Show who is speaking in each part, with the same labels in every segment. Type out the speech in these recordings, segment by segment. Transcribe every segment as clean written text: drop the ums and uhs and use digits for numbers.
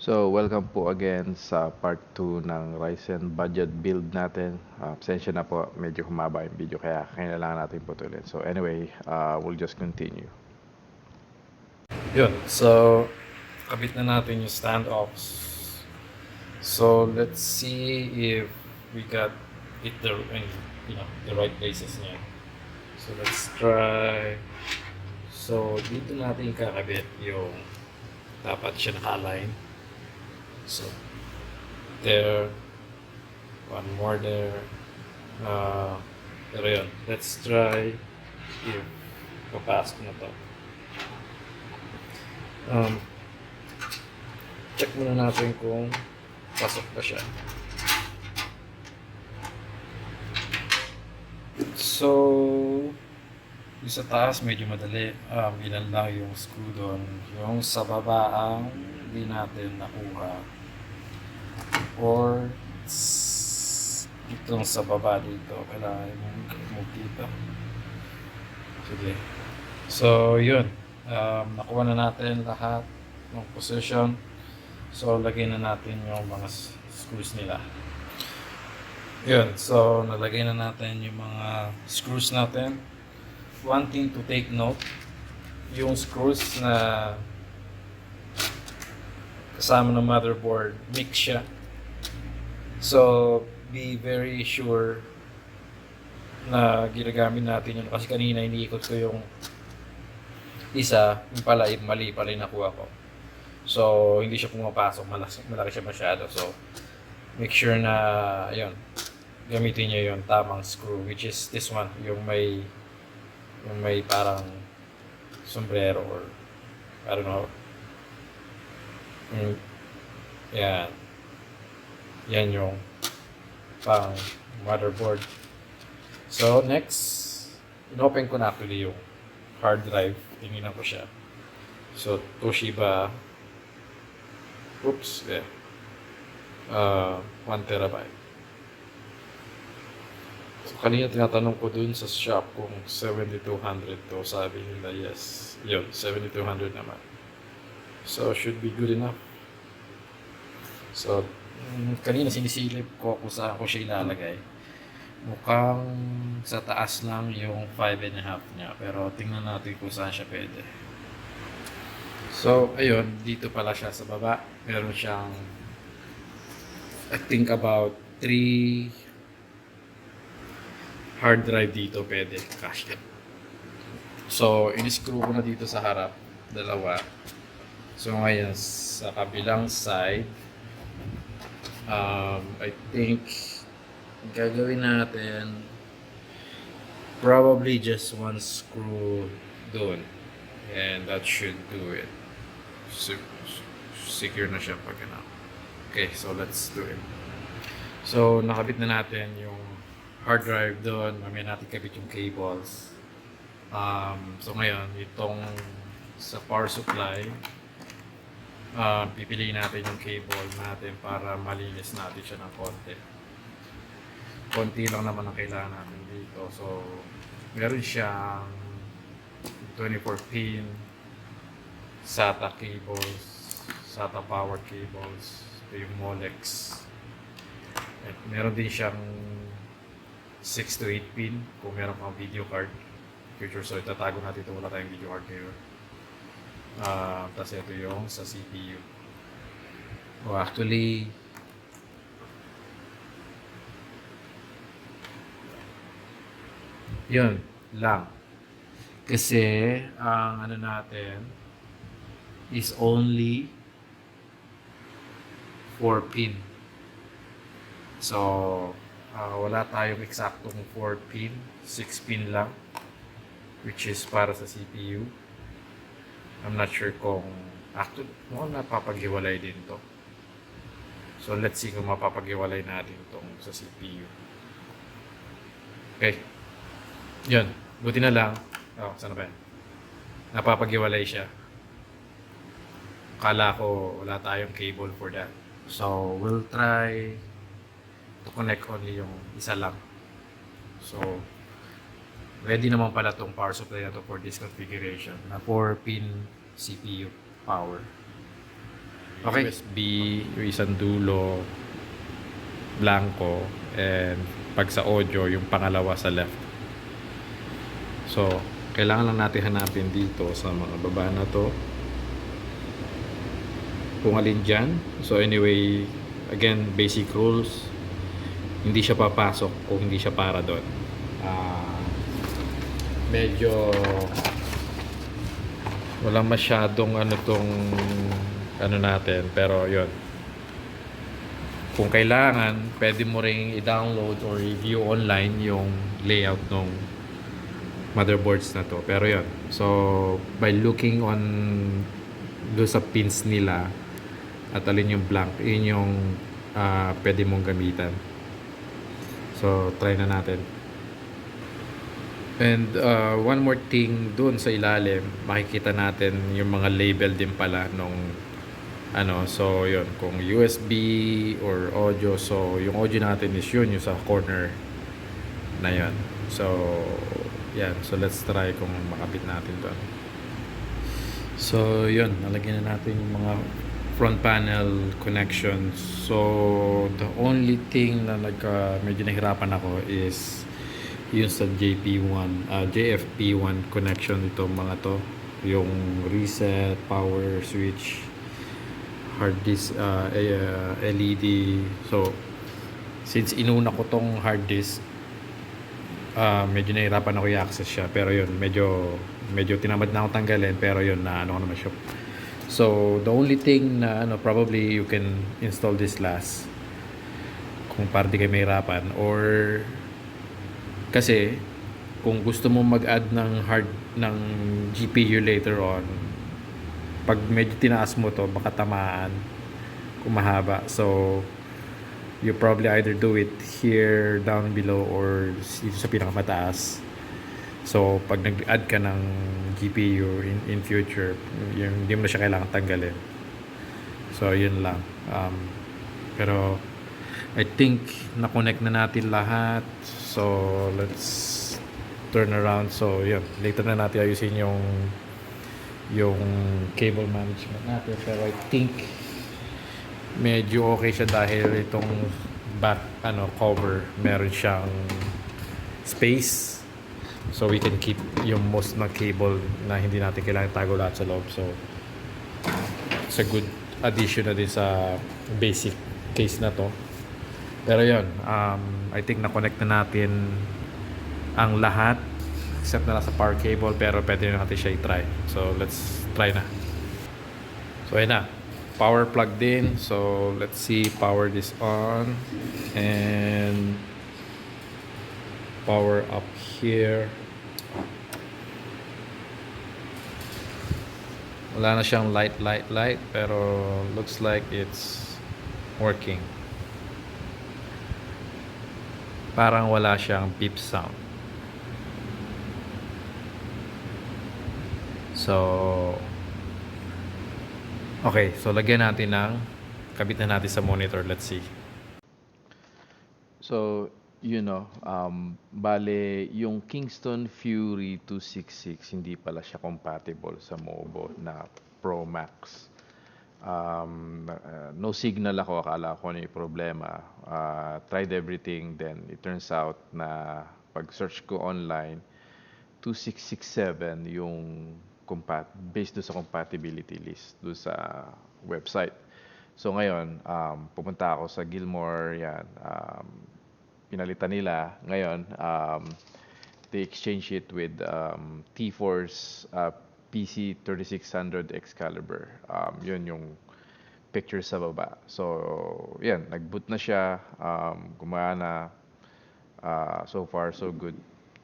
Speaker 1: So, welcome po again sa part 2 ng Ryzen budget build natin. Pasensya na po, medyo humaba yung video kaya kailangan natin putulin. So, anyway, we'll just continue.
Speaker 2: Yun. So, kabit na natin yung standoffs. So, let's see if we got it the right places niya. So, let's try. So, dito natin kakabit yung dapat siya naka-align. So, there. One more there. Pero yun. Let's try if papasok na to. Check muna natin kung pasok pa siya. So, yung sa taas medyo madali. Ilan lang yung screw doon. Yung sa baba ang hindi natin nakuha. Or itong sa baba dito. Kailangan yung dito. Sige. So, yun. Nakuha na natin lahat ng position. So, lagay na natin yung mga screws nila. Yun. So, nalagay na natin yung mga screws natin. One thing to take note, yung screws na kasama ng motherboard, mix siya. So, be very sure na ginagamit natin yun. Kasi kanina iniikot ko yung isa, yung pala, mali pala yung nakuha ko. So, hindi siya pumapasok, malaki siya masyado. So, make sure na, ayun, gamitin nyo yung tamang screw, which is this one, yung may parang sombrero or, I don't know. Yan. Yan yung pang motherboard. So, next, inopen ko na actually yung hard drive. Tinginan ko siya. So, Toshiba. Oops. Yeah. 1 terabyte. So, kanina tinatanong ko dun sa shop kung 7200 to. Sabi nila yes. Yun, 7200 naman. So, should be good enough. So, kanina sinisilip ko kung saan ko siya ilalagay. Mukhang sa taas lang yung 5.5 niya. Pero tingnan natin kung saan siya pwede. So, ayun. Dito pala siya sa baba. Meron siyang I think about 3 hard drive dito pwede. Cache. So, in-screw ko na dito sa harap. Dalawa. So, ngayon sa kabilang side, I think gagawin natin probably just one screw doon, and that should do it. So, secure na siya pag ano. Okay, so let's do it. So, nakabit na natin yung hard drive doon. Mamaya natin kabit yung cables. So ngayon, itong sa power supply, pipiliin natin yung cable natin para malinis natin siya ng konti. Konti lang naman ang kailangan natin dito. So, meron siyang 24 pin SATA cables, SATA power cables, ito yung Molex. At meron din siyang 6 to 8 pin kung meron pang video card. Future, so itatago natin ito, wala tayong video card ngayon. Tapos ito yung sa CPU. Oh, actually, yun lang. Kasi, ang ano natin is only 4 pin. So, wala tayong eksaktong 4 pin. 6 pin lang. Which is para sa CPU. I'm not sure kung actually, mukhang napapaghiwalay din to. So, let's see kung mapapaghiwalay natin itong sa CPU. Okay. Yun. Buti na lang. Oh, sana ba yan? Napapaghiwalay siya. Kala ko wala tayong cable for that. So, we'll try to connect only yung isa lang. So, ready naman pala itong power supply na to for this configuration na 4-pin CPU power. Okay. USB, yung isang dulo, blanco, and pag sa audio, yung pangalawa sa left. So, kailangan lang natin hanapin dito sa mga baba na to kung alin dyan. So anyway, again, basic rules, hindi siya papasok kung hindi siya para doon. Medyo walang masyadong ano tong ano natin, pero yon, kung kailangan pwede mo ring i-download or review online yung layout ng motherboards na to. Pero yon, so by looking on do sa pins nila at alin yung blank, yun yung pwede mong gamitan. So try na natin. And one more thing, doon sa ilalim makikita natin yung mga label din pala nung ano. So yun, kung USB or audio, so yung audio natin is yun, yung sa corner na yun. So yan, so let's try kung makabit natin doon. So yun, nalagyan na natin yung mga front panel connections. So the only thing na medyo nahirapan ako is yung sa JFP1 connection, ito mga to, yung reset, power switch, hard disk, LED. So since inuna ko tong hard disk, medyo nahirapan ako i-access siya, pero yun, medyo tinamad na ako tanggalin, pero yun, na ano ko naman siya. So the only thing na probably you can install this last kung para di kayo mahirapan, or kasi kung gusto mo mag-add ng GPU later on, pag medyo tinaas mo to, baka tamaan kung mahaba. So you probably either do it here down below or dito sa pinakamataas. So pag nag-add ka ng GPU in future, yung hindi mo na siya kailangan tanggalin. So yun lang. Pero I think na-connect na natin lahat. So let's turn around. So yun, later na natin ayusin yung cable management natin. Pero I think medyo okay siya dahil itong back cover, meron siyang space. So we can keep yung most ng cable na hindi natin kailangan tago lahat sa loob. So it's a good addition na din sa basic case na to. Pero yun, I think na-connect na natin ang lahat except na nasa power cable, pero pwede na natin siya i-try. So let's try na. So ayun na, power plugged in. So let's see, power this on and power up here. Wala na siyang light, pero looks like it's working. Parang wala siyang beep sound. So okay, so lagyan natin kabit na natin sa monitor. Let's see.
Speaker 1: So, bale, yung Kingston Fury 266, hindi pala siya compatible sa Mobo na Pro Max. No signal ako, akala ko ano yung problema. Tried everything, then it turns out na pag-search ko online, 2667 yung based do sa compatibility list do sa website. So ngayon, pumunta ako sa Gilmore, yan. Pinalitan nila. Ngayon, they exchange it with T-Force PC 3600 Excalibur. Yun yung picture sa baba. So, yan. Nag-boot na siya. Gumana. So far, so good.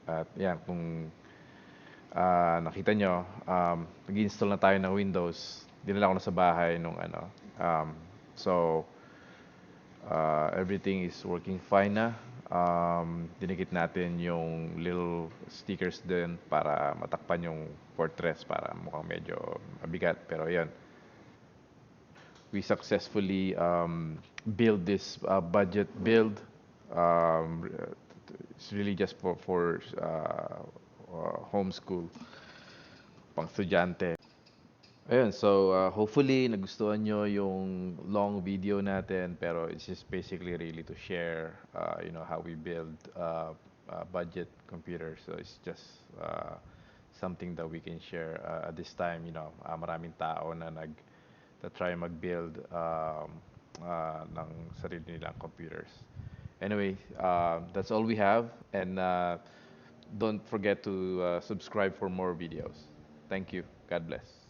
Speaker 1: At yan, kung nakita nyo, nag-install na tayo ng Windows. Dinala ko na sa bahay nung so everything is working fine na. Dinikit natin yung little stickers din para matakpan yung fortress, para mukhang medyo mabigat, pero yan, we successfully build this budget build. It's really just for homeschool, pang estudyante. Ayun, so hopefully nagustuhan nyo yung long video natin, pero it's just basically really to share how we build budget computers. So it's just something that we can share at this time. Maraming tao na try mag-build ng sarili nilang computers. Anyway, that's all we have, and don't forget to subscribe for more videos. Thank you. God bless.